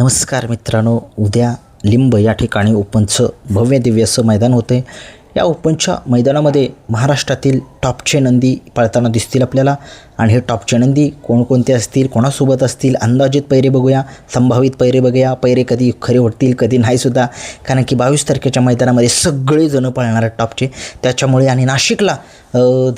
नमस्कार मित्रांनो, उद्या लिंब या ठिकाणी ओपनचं भव्य दिव्य असं मैदान होतं आहे. या ओपनच्या मैदानामध्ये महाराष्ट्रातील टॉपचे नंदी पळताना दिसतील आपल्याला. आणि हे टॉपचे नंदी कोणकोणते असतील, कोणासोबत असतील, अंदाजित पैरे बघूया, संभावित पैरे बघूया. पैरे कधी खरे होतील कधी नाहीसुद्धा, कारण की 22 तारखेच्या मैदानामध्ये सगळेजणं पळणार आहेत टॉपचे. त्याच्यामुळे आणि नाशिकला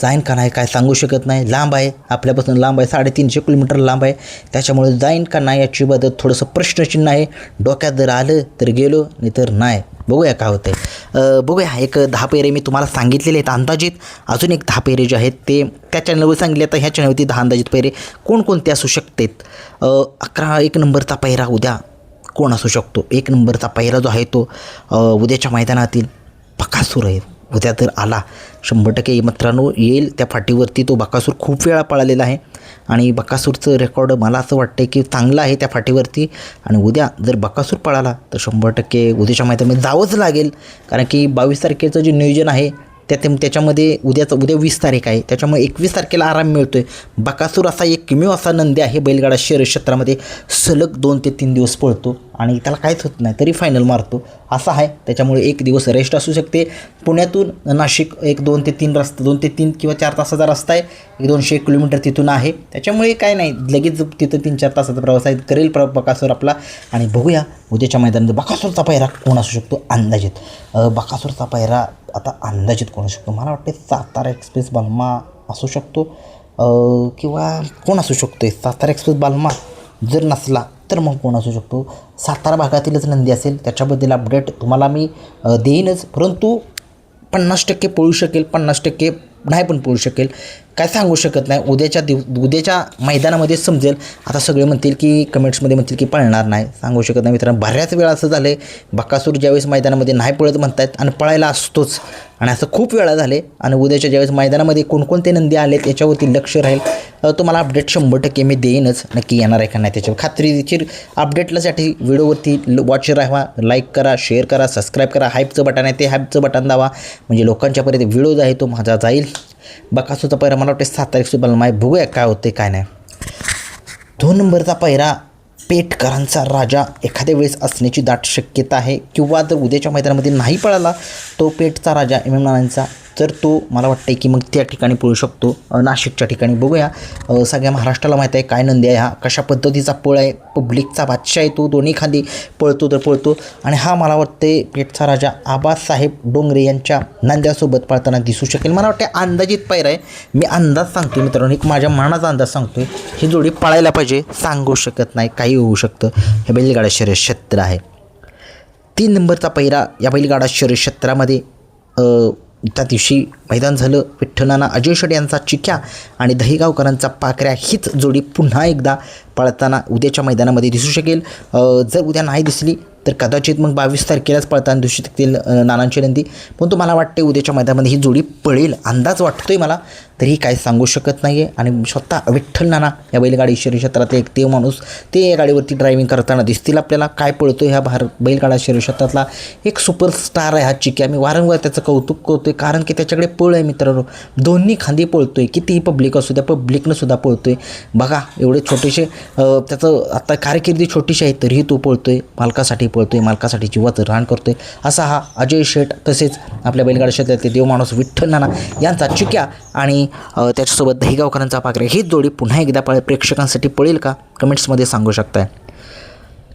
जाईन का नाही काय सांगू शकत नाही. लांब आहे, आपल्यापासून लांब आहे, 350 किलोमीटर लांब आहे. त्याच्यामुळे जाईन का नाही याची बाबत थोडंसं प्रश्नचिन्ह आहे. डोक्यात जर आलं तर गेलो, नाही तर नाही. बघूया काय होतं आहे. बघूया, एक 10 पेरे मी तुम्हाला सांगितलेले आहेत अंदाजित. अजून एक 10 पेरे जे आहेत ते त्या चॅनलवर सांगितले. आता ह्या चॅनलवरती 10 अंदाजित पेरे कोणकोणते असू शकतात. 1 नंबरचा पहिरा उद्या कोण असू शकतो. 1 नंबरचा पहिरा जो आहे तो उद्याच्या मैदानातील बकासूर आहे. उद्या तर आला 100% मित्रांनो येईल त्या फाटीवरती. तो बकासूर खूप वेळा पळालेला आहे आणि बकासूरचं रेकॉर्ड मला असं वाटतं की चांगलं आहे त्या फाटीवरती. आणि उद्या जर बकासूर पळाला तर 100% उद्याच्या मैदानामध्ये जावंच लागेल, कारण की 22 तारखेचं जे नियोजन आहे त्याच्यामध्ये उद्या 20 तारीख आहे. त्याच्यामुळे 21 तारखेला आराम मिळतो आहे. बकासूर असा एकमेव असा नंदी आहे बैलगाडा शर्यत क्षेत्रामध्ये सलग 2 ते 3 दिवस पळतो आणि त्याला काहीच होत नाही तरी फायनल मारतो असा आहे. त्याच्यामुळे 1 दिवस रेस्ट असू शकते. पुण्यातून नाशिक 2 ते 3 किंवा 4 तासाचा रस्ता आहे. 200 किलोमीटर तिथून आहे. त्याच्यामुळे काय नाही, लगेच तिथं 3-4 तासाचा प्रवास आहे, करेल बकासूर आपला. आणि बघूया उद्याच्या मैदानात बकासूरचा पायरा कोण असू शकतो अंदाजित. बकासूरचा पायरा आता अंदाजित कोण असू शकतो. मला वाटते सातारा एक्सप्रेस बालमा असू शकतो किंवा कोण असू शकतो. सातारा एक्सप्रेस बालमा जर नसला तर मग कोण असू शकतो. सातारा भागातीलच नंदी असेल, त्याच्याबद्दल अपडेट तुम्हाला मी देईनच. परंतु 50% पळू शकेल, 50% नाही पण पळू शकेल, काय सांगू शकत नाही. उद्याच्या मैदानामध्ये समजेल. आता सगळे म्हणतील की कमेंट्समध्ये म्हणतील की पळणार नाही, सांगू शकत नाही मित्रांनो. बऱ्याच वेळा असं झालं आहे बकासूर ज्यावेळेस मैदानामध्ये नाही पळत म्हणतायत आणि पळायला असतोच, आणि असं खूप वेळा झाले. आणि उद्याच्या ज्यावेळेस मैदानामध्ये कोणकोणते नंदी आले याच्यावरती लक्ष राहील. तुम्हाला अपडेट 100% मी देईनच. नक्की येणार आहे का नाही त्याच्यावर खात्रीशीर अपडेटलासाठी व्हिडिओवरती वॉच राहा, लाईक करा, शेअर करा, सबस्क्राईब करा. हाईपचं बटन आहे ते हाईपचं बटन दाबा, म्हणजे लोकांच्यापर्यंत व्हिडिओ जो आहे तो माझा जाईल. बकासूरचा पैरा मला वाटते 7 तारीख बलमा आहे. बघूया काय होते काय नाही. 2 नंबरचा पैरा पेठकरांचा राजा एखाद्या वेळेस असण्याची दाट शक्यता आहे, किंवा जर उद्याच्या मैदानामध्ये नाही पळाला तो पेठचा राजा MM नानांचा, तर तो मला वाटतं की मग त्या ठिकाणी पळू शकतो नाशिकच्या ठिकाणी. बघूया, सगळ्या महाराष्ट्राला माहीत आहे काय नंदी आहे हा, कशा पद्धतीचा पळ आहे, पब्लिकचा बादशाह आहे तो, दोन्ही खांदी पळतो तर पळतो. आणि हा मला वाटते पेठचा राजा आबासाहेब डोंगरे यांच्या नांद्यासोबत पळताना दिसू शकेल. मला वाटते अंदाजित पैर आहे, मी अंदाज सांगतो मित्रांनो, एक माझ्या मनाचा अंदाज सांगतोय. ही जोडी पळायला पाहिजे, सांगू शकत नाही, काही होऊ शकतं. हे बैलगाडा शर्यत क्षेत्र आहे. 3 नंबरचा पैरा या बैलगाडा शर्यत क्षेत्रामध्ये त्या दिवशी मैदान झालं. विठ्ठलनाना अजय शेट यांचा चिक्या आणि दहीगावकरांचा पाकऱ्या हीच जोडी पुन्हा एकदा पळताना उद्याच्या मैदानामध्ये दिसू शकेल. जर उद्या नाही दिसली तर कदाचित मग 22 तारखेलाच पळताना दिसू शकतील नानांची नंदी. परंतु मला वाटते उद्याच्या मैदानामध्ये ही जोडी पळेल, अंदाज वाटतोय मला, तरी काही सांगू शकत नाही आहे. आणि स्वतः विठ्ठल नाना या बैलगाडी शर्यत क्षेत्रात एक देव माणूस, ते या गाडीवरती ड्रायव्हिंग करताना दिसतील आपल्याला. काय पळतो ह्या बैलगाडा शर्यत क्षेत्रातला एक सुपरस्टार आहे हा चिक्या. मी वारंवार त्याचं कौतुक करतोय, कारण की त्याच्याकडे पळ आहे मित्रांनो. दोन्ही खांदी पळतोय, कितीही पब्लिक असू द्या, पब्लिकनं सुद्धा पळतोय. बघा एवढे छोटेसे, त्याचं आता कारकिर्दी छोटीशी आहे तरीही तो पळतोय, मालकासाठी पळतोय, मालकासाठी जीवाचं रान करतोय. असा हा अजय शेट, तसेच आपल्या बैलगाडा क्षेत्रातले देव माणूस विठ्ठल नाना यांचा चिक्या आणि त्याच्यासोबत दहीगावकरांचा पाकऱ्या ही जोडी पुन्हा एकदा प्रेक्षकांसाठी पळेल का, कमेंट्समध्ये सांगू शकताय.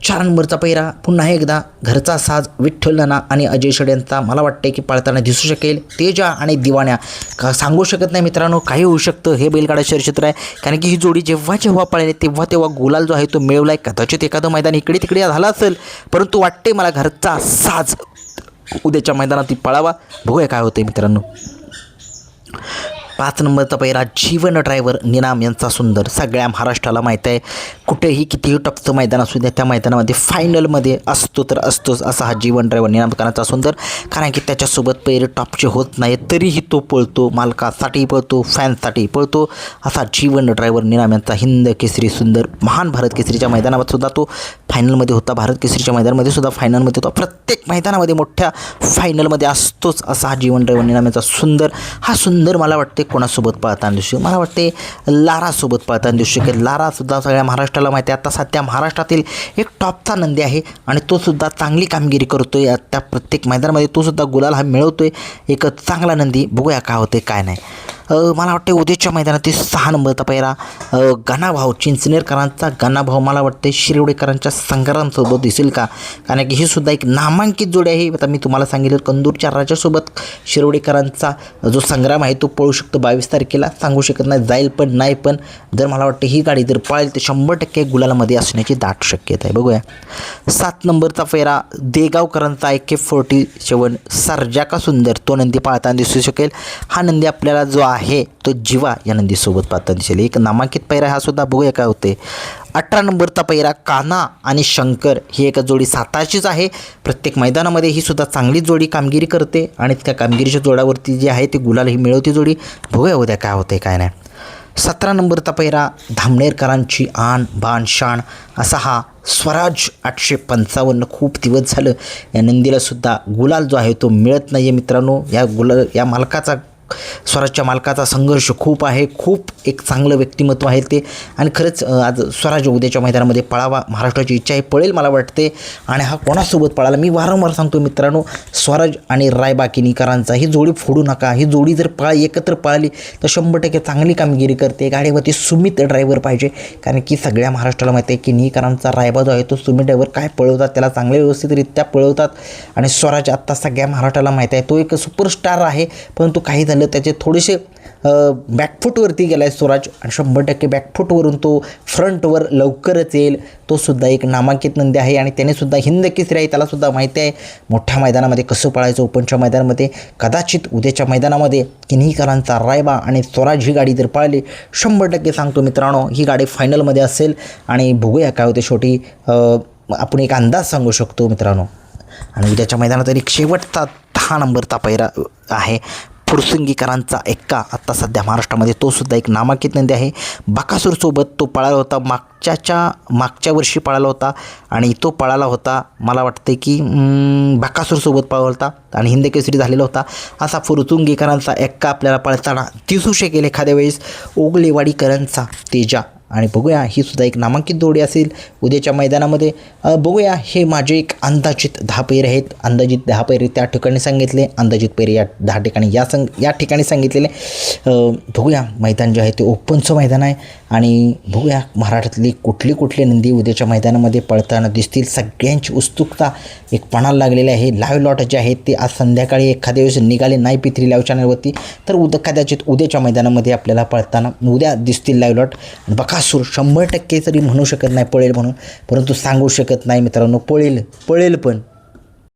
4 नंबरचा पैरा पुन्हा एकदा घरचा साज विठ्ठल नाना आणि अजय शेट यांचा मला वाटते की पळताना दिसू शकेल. तेजा आणि दिवाण्या, का सांगू शकत नाही मित्रांनो, काही होऊ शकतं. हे बैलगाडा शर्यत क्षेत्र आहे, कारण की ही जोडी जेव्हा पळाली तेव्हा गुलाल जो आहे तो मिळवला आहे. कदाचित एखादं मैदान इकडे तिकडे झालं असेल, परंतु वाटते मला घरचा साज उद्याच्या मैदानात पळावा. बघूया काय होते मित्रांनो. 5 नंबरचा पैरा जीवन ड्रायव्हर निनाम यांचा सुंदर. सगळ्या महाराष्ट्राला माहीत आहे, कुठेही कितीही टपचं मैदान असू द्या त्या मैदानामध्ये फायनलमध्ये असतो तर असतोच असा हा जीवन ड्रायव्हर निनामकरांचा सुंदर. कारण की त्याच्यासोबत पैरे टॉपचे होत नाही तरीही तो पळतो, मालकासाठी पळतो, फॅन्ससाठी पळतो. असा जीवन ड्रायव्हर निनाम यांचा हिंद केसरी सुंदर. महान भारत केसरीच्या मैदानामध्ये सुद्धा तो फायनलमध्ये होता, भारत केसरीच्या मैदानामध्ये सुद्धा फायनलमध्ये होता. प्रत्येक मैदानामध्ये मोठ्या फायनलमध्ये असतोच असा हा जीवन ड्रायव्हर निनाम यांचा सुंदर. हा सुंदर मला वाटते कोणासोबत पळताना दिसू, मला वाटते लारासोबत पळताना दिसू शकेल. लारासुद्धा सगळ्या महाराष्ट्राला माहिती आहे, आता सध्या महाराष्ट्रातील एक टॉपचा नंदी आहे आणि तो सुद्धा चांगली कामगिरी करतो आहे. त्या प्रत्येक मैदानामध्ये तो सुद्धा गुलाल हा मिळवतो आहे. एक चांगला नंदी, बघूया काय होते काय नाही. मला वाटते उद्याच्या मैदानातील 6 नंबरचा पहिरा गणाभाऊ चिंचनेरकरांचा गणाभाऊ मला वाटते शिरवडेकरांच्या संग्रामसोबत दिसेल का, कारण की ही सुद्धा एक नामांकित जोडी आहे. आता मी तुम्हाला सांगितलं कंदूरच्या राजासोबत शिरवडेकरांचा जो संग्राम आहे तो पळू शकतो 22 तारखेला, सांगू शकत नाही जाईल पण नाही, पण जर मला वाटतं ही गाडी जर पळेल तर 100% गुलालामध्ये असण्याची दाट शक्यता आहे. बघूया 7 नंबरचा फेरा देगावकरांचा AK47 सर्जा का सुंदर, तो नंदी पाळताना दिसू शकेल. हा नंदी आपल्याला जो आहे तो जीवा या नंदीसोबत पाळताना दिसेल. एक नामांकित पैरा हा सुद्धा, बघूया काय होते. 18 नंबरचा पैरा कान्हा आणि शंकर, ही एक जोडी सातारचीच आहे. प्रत्येक मैदानामध्ये ही सुद्धा चांगली जोडी कामगिरी करते आणि त्या कामगिरीच्या जोडावरती जी आहे ती गुलाल ही मिळवती जोडी. बघूया उद्या काय होते काय नाही. 17 नंबरचा पैरा धामणेरकरांची आण बाण शाण असा हा स्वराज 855. खूप दिवस झालं या नंदीला सुद्धा गुलाल जो आहे तो मिळत नाही आहे मित्रांनो. या मालकाचा, स्वराजच्या मालकाचा संघर्ष खूप आहे, खूप एक चांगलं व्यक्तिमत्व आहे ते, आणि खरंच आज स्वराज उद्याच्या मैदानामध्ये पळावा, महाराष्ट्राची इच्छा आहे, पळेल मला वाटते. आणि हा कोणासोबत पळाला, मी वारंवार सांगतो मित्रांनो, स्वराज आणि रायबाकिनीकरांचा ही जोडी फोडू नका. ही जोडी जर एकत्र पळाली तर 100% चांगली कामगिरी करते. गाडीवरती सुमित ड्रायव्हर पाहिजे, कारण की सगळ्या महाराष्ट्राला माहिती आहे की निकरांचा रायबा जो आहे तो सुमित ड्रायव्हर काय पळवतात, त्याला चांगले व्यवस्थितरित्या पळवतात. आणि स्वराज आत्ता सगळ्या महाराष्ट्राला माहिती आहे तो एक सुपरस्टार आहे, परंतु काही झालं त्याचे थोडेसे बॅकफूटवरती गेला आहे स्वराज, आणि 100% बॅकफूटवरून तो फ्रंटवर लवकरच येईल. तो सुद्धा एक नामांकित नंदी आहे आणि त्यानेसुद्धा हिंद केसरी आहे, त्यालासुद्धा माहिती आहे मोठ्या मैदानामध्ये कसं पळायचं. ओपनच्या मैदानामध्ये कदाचित उद्याच्या मैदानामध्ये किन्हीकरांचा रायबा आणि स्वराज ही गाडी जर पळाली 100% सांगतो मित्रांनो ही गाडी फायनलमध्ये असेल. आणि बघूया काय होते, शेवटी आपण एक अंदाज सांगू शकतो मित्रांनो. आणि उद्याच्या मैदानात एक शेवटचा 10 नंबरचा पैरा आहे फुरसुंगीकरांचा एक्का, आत्ता सध्या महाराष्ट्रामध्ये तो सुद्धा एक नामांकित नंदी आहे. बकासूरसोबत तो पळाला होता, मागच्या वर्षी पळाला होता आणि तो पळाला होता मला वाटते की बकासूरसोबत पळाला होता आणि हिंद केसरी झालेला होता. असा फुरसुंगीकरांचा एक्का आपल्याला पळताना दिसू शकेल एखाद्या वेळेस. ओगलेवाडीकरांचा तेजा, आणि बघूया ही सुद्धा एक नामांकित जोडी असेल उद्याच्या मैदानामध्ये. बघूया, हे माझे एक अंदाजित 10 पैरे आहेत. अंदाजित 10 पैरे त्या ठिकाणी सांगितले, अंदाजित पैरे या 10 ठिकाणी या ठिकाणी सांगितलेले. बघूया मैदान जे आहे ते ओपनचं मैदान आहे आणि बघूया महाराष्ट्रातली कुठली नंदी उद्याच्या मैदानामध्ये पळताना दिसतील. सगळ्यांची उत्सुकता एक पणाला लागलेली आहे. लाईव्ह लॉट जे आहेत ते आज संध्याकाळी एखाद्या वेळेस निघाले नाही P3 लाईव्ह चॅनलवरती तर कदाचित उद्याच्या मैदानामध्ये आपल्याला पळताना उद्या दिसतील लाईव्ह लॉट. बकासूर 100% तरी म्हणू शकत नाही पळेल म्हणून, परंतु सांगू शकत नाही मित्रांनो, पळेल पण